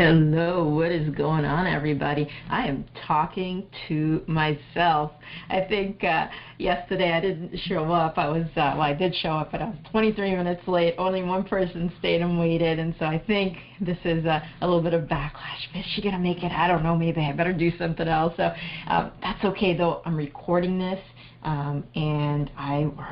Hello, what is going on, everybody? I am talking to myself. I think yesterday I didn't show up. I did show up, but I was 23 minutes late. Only one person stayed and waited, and so I think this is a little bit of backlash. Is she gonna make it? I don't know. Maybe I better do something else. So that's okay, though. I'm recording this. I'm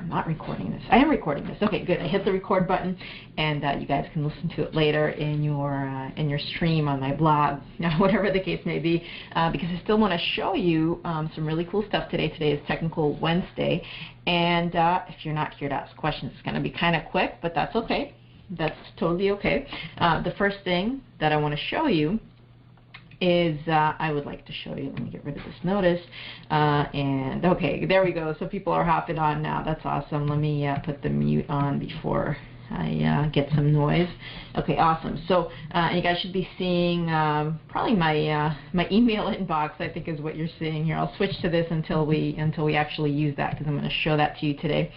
not recording this. I am recording this. Okay, good. I hit the record button, and you guys can listen to it later in your stream on my blog, whatever the case may be, because I still want to show you some really cool stuff today. Today is Technical Wednesday, and if you're not here to ask questions, it's going to be kind of quick, but that's okay. That's totally okay. The first thing that I want to show you is I would like to show you. Let me get rid of this notice. And okay, there we go. So people are hopping on now. That's awesome. Let me put the mute on before I get some noise. Okay, awesome. So you guys should be seeing probably my email inbox, I think is what you're seeing here. I'll switch to this until we actually use that, because I'm going to show that to you today.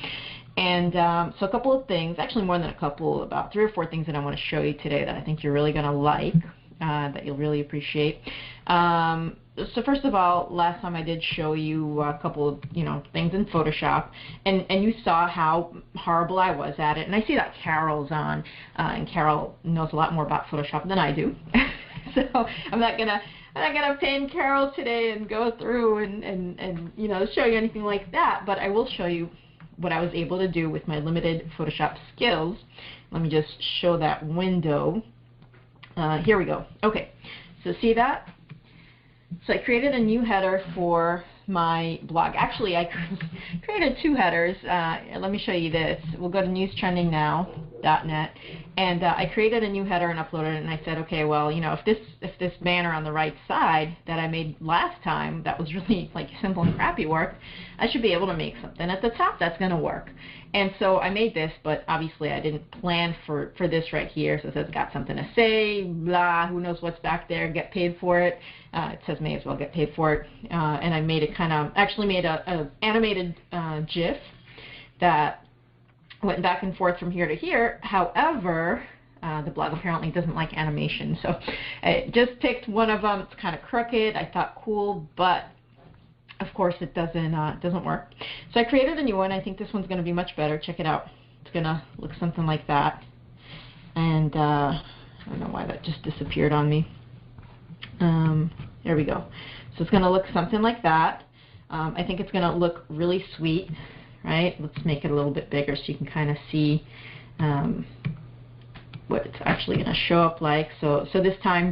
And so a couple of things, actually more than a couple, about 3 or 4 things that I want to show you today that I think you're really going to like. That you'll really appreciate. So first of all, last time I did show you a couple of things in Photoshop, and you saw how horrible I was at it. And I see that Carol's on, and Carol knows a lot more about Photoshop than I do. So I'm not gonna pain Carol today and go through and show you anything like that. But I will show you what I was able to do with my limited Photoshop skills. Let me just show that window. Here we go. Okay, so see that? So I created a new header for my blog. Actually, I created 2 headers. Let me show you this. We'll go to newstrendingnow.net, and I created a new header and uploaded it. And I said, okay, well, if this banner on the right side that I made last time, that was really like simple and crappy work, I should be able to make something at the top that's going to work. And so I made this, but obviously I didn't plan for this right here. So it says got something to say, blah, who knows what's back there, get paid for it. It says may as well get paid for it. And I made it actually made a animated GIF that went back and forth from here to here. However, the blog apparently doesn't like animation. So I just picked one of them. It's kind of crooked. I thought cool, but of course it doesn't work. So I created a new one. I think this one's going to be much better. Check it out. It's going to look something like that. And I don't know why that just disappeared on me. There we go. So it's going to look something like that. I think it's going to look really sweet, right? Let's make it a little bit bigger so you can kind of see what it's actually going to show up like. So this time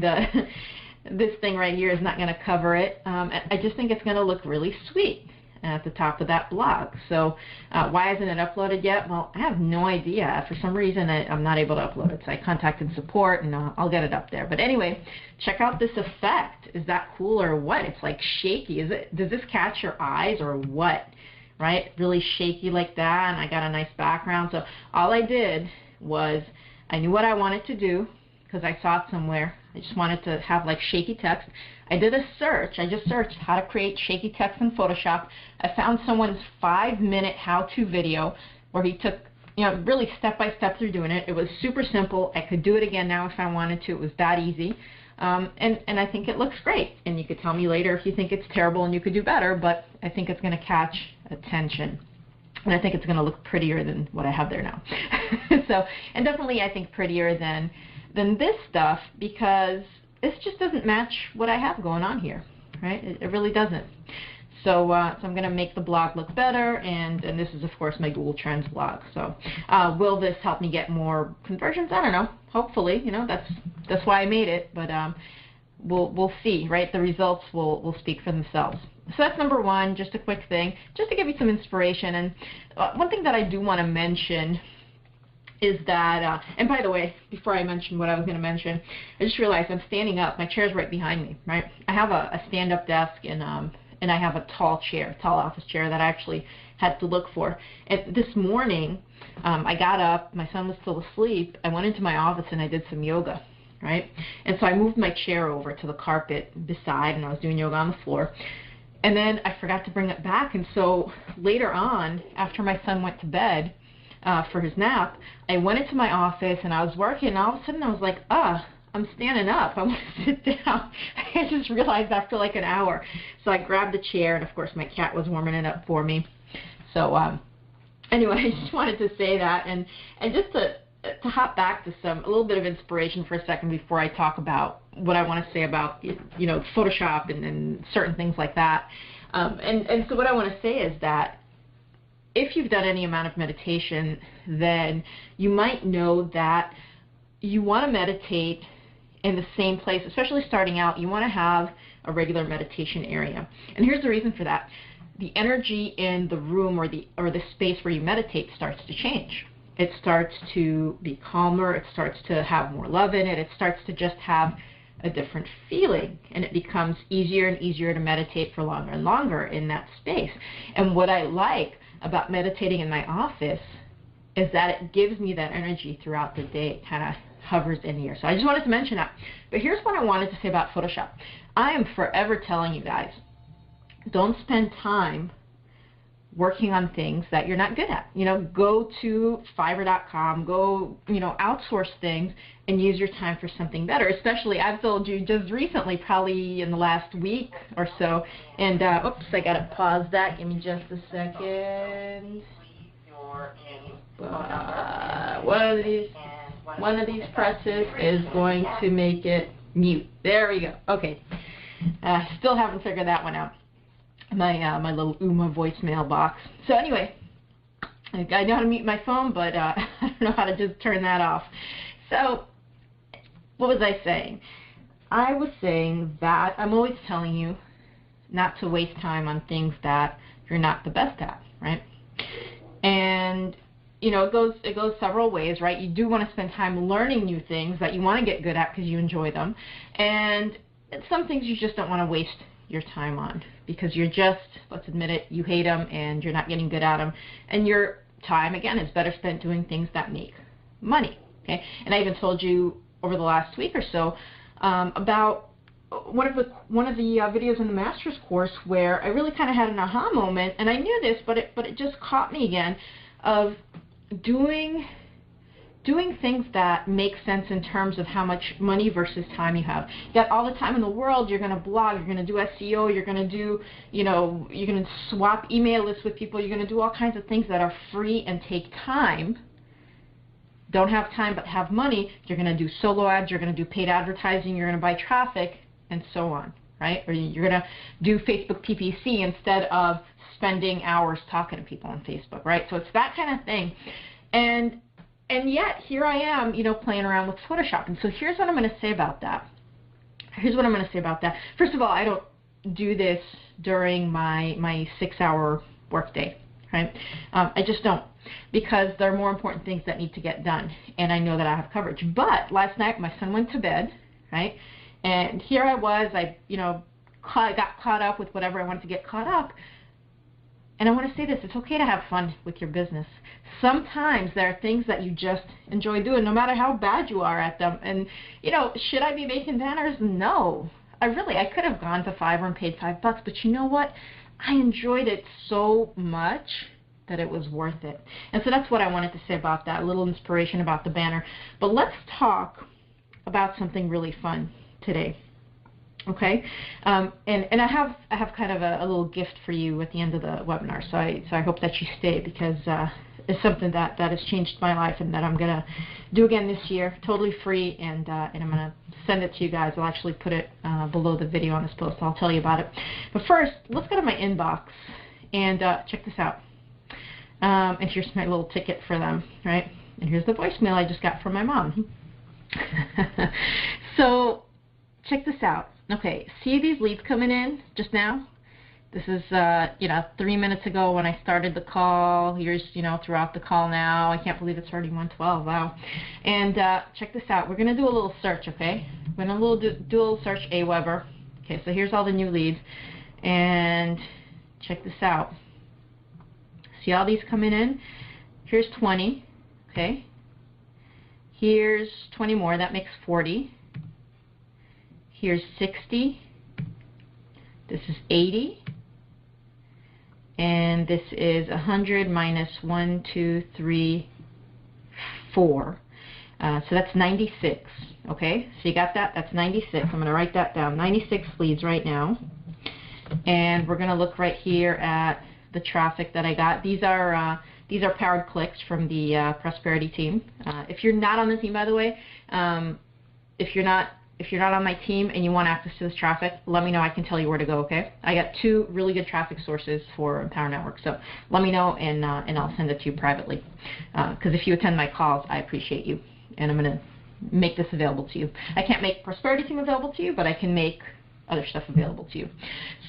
this thing right here is not going to cover it. I just think it's going to look really sweet at the top of that blog. So why isn't it uploaded yet? Well, I have no idea. For some reason, I'm not able to upload it. So I contacted support, and I'll get it up there. But anyway, check out this effect. Is that cool or what? It's like shaky. Does this catch your eyes or what? Right? Really shaky like that, and I got a nice background. So all I did was I knew what I wanted to do because I saw it somewhere. I just wanted to have like shaky text. I did a search. I just searched how to create shaky text in Photoshop. I found someone's 5-minute how-to video where he took really step-by-step through doing it. It was super simple. I could do it again now if I wanted to. It was that easy. And I think it looks great. And you could tell me later if you think it's terrible and you could do better, but I think it's going to catch attention. And I think it's going to look prettier than what I have there now. So, and definitely I think prettier than this stuff, because this just doesn't match what I have going on here, right? It really doesn't. So, so I'm going to make the blog look better, and this is, of course, my Google Trends blog. So will this help me get more conversions? I don't know. Hopefully, that's why I made it, but we'll see, right? The results will speak for themselves. So that's number 1, just a quick thing, just to give you some inspiration. And one thing that I do want to mention is that, and by the way, before I mention what I was going to mention, I just realized I'm standing up. My chair's right behind me, right? I have a stand-up desk, and I have a tall office chair that I actually had to look for. And this morning, I got up. My son was still asleep. I went into my office and I did some yoga, right? And so I moved my chair over to the carpet beside, and I was doing yoga on the floor. And then I forgot to bring it back, and so later on, after my son went to bed, for his nap, I went into my office and I was working, and all of a sudden I was like, I'm standing up. I want to sit down. I just realized after like an hour. So I grabbed a chair, and of course my cat was warming it up for me. So anyway, I just wanted to say that, and just to hop back to a little bit of inspiration for a second before I talk about what I want to say about, you know, Photoshop and certain things like that. And so what I want to say is that if you've done any amount of meditation, then you might know that you want to meditate in the same place, especially starting out. You want to have a regular meditation area. And here's the reason for that. The energy in the room or the space where you meditate starts to change. It starts to be calmer. It starts to have more love in it. It starts to just have a different feeling, and it becomes easier and easier to meditate for longer and longer in that space. And what I like about meditating in my office is that it gives me that energy throughout the day. It kind of hovers in here. So I just wanted to mention that. But here's what I wanted to say about Photoshop. I am forever telling you guys, don't spend time working on things that you're not good at. You know, go to Fiverr.com, go, you know, outsource things and use your time for something better. Especially, I've told you just recently, probably in the last week or so, and oops, I gotta pause that. Give me just a second. One of these presses is going to make it mute. There we go. Okay. Still haven't figured that one out. My little Uma voicemail box. So anyway, I know how to mute my phone, but I don't know how to just turn that off. So what was I saying? I was saying that I'm always telling you not to waste time on things that you're not the best at, right? And you know, it goes several ways, right? You do want to spend time learning new things that you want to get good at because you enjoy them, and some things you just don't want to waste your time on because you're just, let's admit it, you hate them and you're not getting good at them, and your time, again, is better spent doing things that make money, okay? And I even told you over the last week or so about one of the videos in the master's course where I really kind of had an aha moment, and I knew this, but it just caught me again, of doing things that make sense in terms of how much money versus time you have. You got all the time in the world. You're going to blog, you're going to do SEO, you're going to do, you know, you're going to swap email lists with people, you're going to do all kinds of things that are free and take time. Don't have time but have money. You're going to do solo ads, you're going to do paid advertising, you're going to buy traffic, and so on, right? Or you're going to do Facebook PPC instead of spending hours talking to people on Facebook, right? So it's that kind of thing. And yet, here I am, you know, playing around with Photoshop. And so here's what I'm going to say about that. First of all, I don't do this during my 6-hour workday, right? I just don't, because there are more important things that need to get done, and I know that I have coverage. But last night, my son went to bed, right? And here I was, you know, got caught up with whatever I wanted to get caught up. And I want to say this, it's okay to have fun with your business. Sometimes there are things that you just enjoy doing, no matter how bad you are at them. And, you know, should I be making banners? No. I could have gone to Fiverr and paid $5, but you know what? I enjoyed it so much that it was worth it. And so that's what I wanted to say about that, a little inspiration about the banner. But let's talk about something really fun today. Okay, and I have kind of a little gift for you at the end of the webinar, so I hope that you stay, because it's something that has changed my life and that I'm gonna do again this year, totally free, and I'm gonna send it to you guys. I'll actually put it below the video on this post. I'll tell you about it. But first, let's go to my inbox and check this out. And here's my little ticket for them, right? And here's the voicemail I just got from my mom. So check this out. Okay, see these leads coming in just now? This is, 3 minutes ago when I started the call. Here's, throughout the call now. I can't believe it's already 1:12. Wow. And check this out. We're going to do a little search, okay? We're going to do a little search, AWeber. Okay, so here's all the new leads. And check this out. See all these coming in? Here's 20, okay? Here's 20 more. That makes 40. Here's 60, this is 80, and this is 100 minus 1, 2, 3, 4. So that's 96, okay? So you got that? That's 96. I'm going to write that down. 96 leads right now. And we're going to look right here at the traffic that I got. These are powered clicks from the Prosperity team. If you're not on the team, by the way, if you're not on my team and you want access to this traffic, let me know. I can tell you where to go, okay? I got 2 really good traffic sources for Empower Network, so let me know, and I'll send it to you privately. Because if you attend my calls, I appreciate you, and I'm going to make this available to you. I can't make Prosperity team available to you, but I can make other stuff available to you.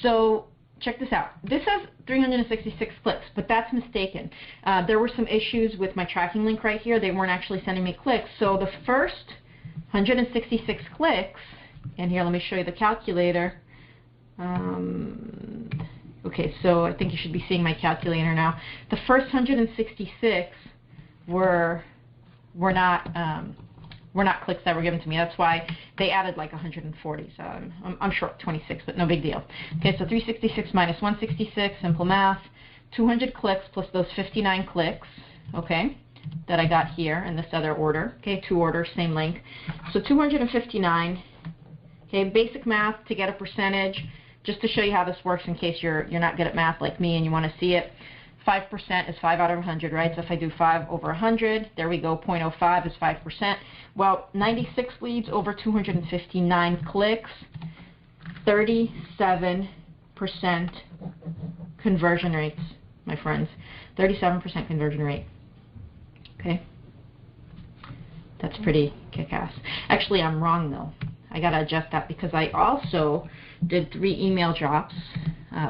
So check this out. This has 366 clicks, but that's mistaken. There were some issues with my tracking link right here. They weren't actually sending me clicks. So the first 166 clicks, and here, let me show you the calculator. Okay, so I think you should be seeing my calculator now. The first 166 were not clicks that were given to me. That's why they added like 140. So I'm short 26, but no big deal. Okay, so 366 minus 166, simple math. 200 clicks plus those 59 clicks, okay, that I got here in this other order. Okay, 2 orders, same link. So 259. Okay, basic math to get a percentage, just to show you how this works in case you're not good at math like me and you want to see it. 5% is 5 out of 100, right? So if I do 5 over 100, there we go, 0.05 is 5%. Well, 96 leads over 259 clicks, 37% conversion rates, my friends. 37% conversion rate. Okay? That's pretty kick-ass. Actually, I'm wrong, though. I got to adjust that because I also did 3 email drops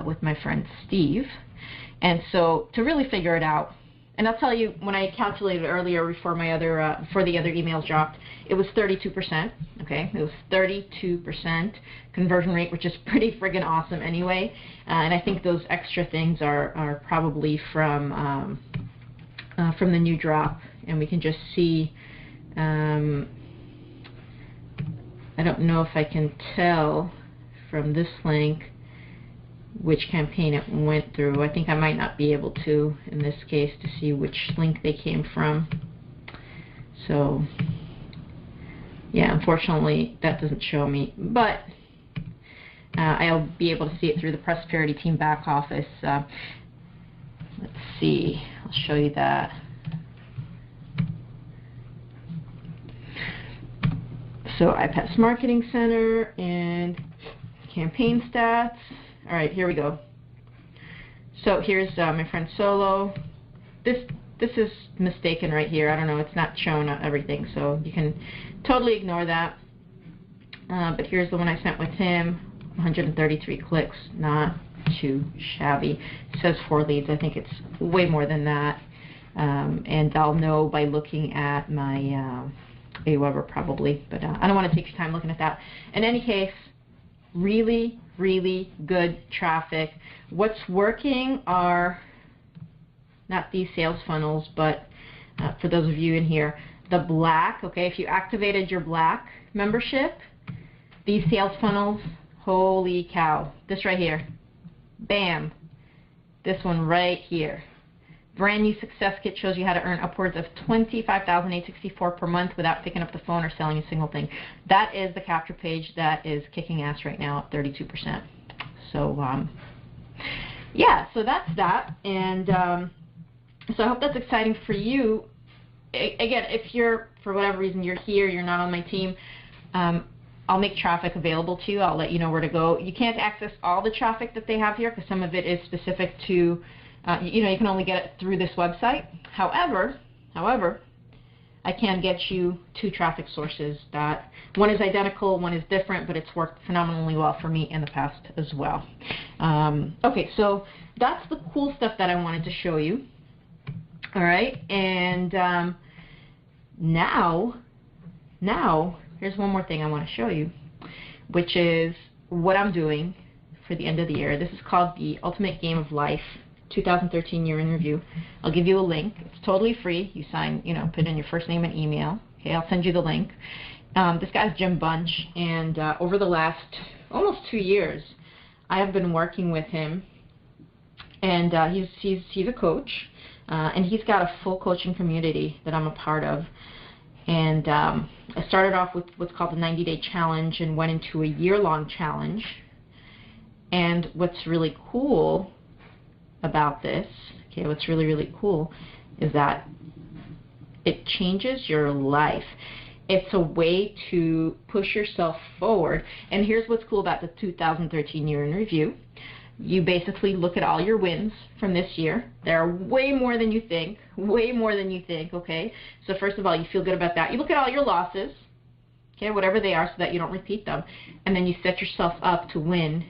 with my friend Steve. And so to really figure it out, and I'll tell you, when I calculated earlier before my other before the other emails dropped, it was 32%. Okay, it was 32% conversion rate, which is pretty friggin' awesome anyway. And I think those extra things are probably from the new drop, and we can just see. I don't know if I can tell from this link which campaign it went through. I think I might not be able to in this case to see which link they came from. So yeah, unfortunately that doesn't show me, but I'll be able to see it through the Prosperity team back office. Let's see, I'll show you that. So iPass Marketing Center and campaign stats. All right, here we go. So here's my friend Solo. This is mistaken right here. I don't know, it's not showing everything, so you can totally ignore that. But here's the one I sent with him. 133 clicks, not too shabby. It says 4 leads. I think it's way more than that. And I'll know by looking at my Aweber probably, but I don't want to take your time looking at that. In any case, really good traffic. What's working are not these sales funnels, but for those of you in here, the black, okay, if you activated your black membership, these sales funnels, holy cow, this right here, bam, this one right here. Brand new success kit shows you how to earn upwards of $25,864 per month without picking up the phone or selling a single thing. That is the capture page that is kicking ass right now at 32%. So yeah, so that's that, and so I hope that's exciting for you. Again, if you're, for whatever reason, you're here, you're not on my team, I'll make traffic available to you. I'll let you know where to go. You can't access all the traffic that they have here because some of it is specific to you know, you can only get it through this website. However, I can get you 2 traffic sources that one is identical, one is different, but it's worked phenomenally well for me in the past as well. Okay, so that's the cool stuff that I wanted to show you. All right, and now here's one more thing I want to show you, which is what I'm doing for the end of the year. This is called the Ultimate Game of Life 2013 Year in Review. I'll give you a link. It's totally free. You sign, you know, put in your first name and email. Okay, I'll send you the link. This guy's Jim Bunch, and over the last almost 2 years, I have been working with him, and he's a coach, and he's got a full coaching community that I'm a part of. And I started off with what's called the 90-day challenge and went into a year-long challenge. And what's really cool about this, okay, what's really, really cool is that it changes your life. It's a way to push yourself forward. And here's what's cool about the 2013 year in review. You basically look at all your wins from this year. There are way more than you think, okay? So first of all, you feel good about that. You look at all your losses, okay, whatever they are, so that you don't repeat them. And then you set yourself up to win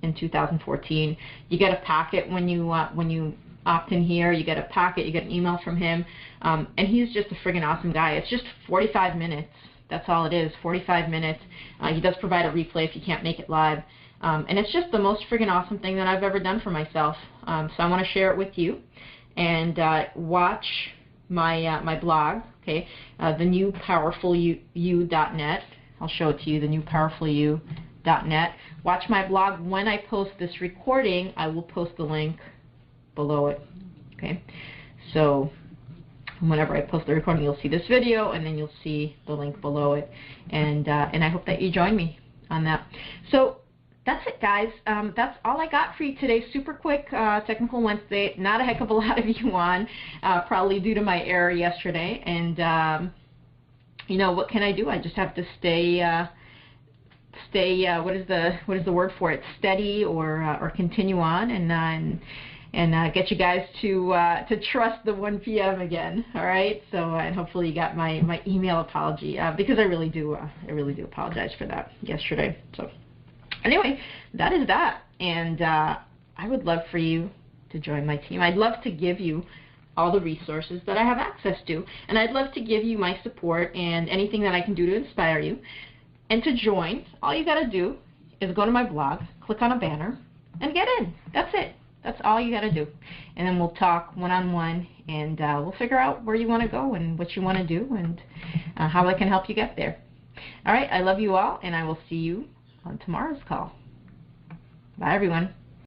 in 2014. You get a packet when you opt in here. You get a packet, you get an email from him. And he's just a friggin' awesome guy. It's just 45 minutes. That's all it is, 45 minutes. He does provide a replay if you can't make it live. And it's just the most friggin' awesome thing that I've ever done for myself. So I want to share it with you. And watch my blog, okay, thenewpowerfulyou.net. I'll show it to you, thenewpowerfulyou.net. Watch my blog. When I post this recording, I will post the link below it, okay? So whenever I post the recording, you'll see this video, and then you'll see the link below it. And I hope that you join me on that. So that's it, guys. That's all I got for you today. Super quick Technical Wednesday. Not a heck of a lot of you on, probably due to my error yesterday. And you know, what can I do? I just have to stay. What is the word for it? Steady or continue on and get you guys to trust the 1 p.m. again. All right. So and hopefully you got my email apology because I really do apologize for that yesterday. So. Anyway, that is that, and I would love for you to join my team. I'd love to give you all the resources that I have access to, and I'd love to give you my support and anything that I can do to inspire you. And to join, all you got to do is go to my blog, click on a banner, and get in. That's it. That's all you got to do. And then we'll talk one-on-one, and we'll figure out where you want to go and what you want to do and how I can help you get there. All right, I love you all, and I will see you on tomorrow's call. Bye, everyone.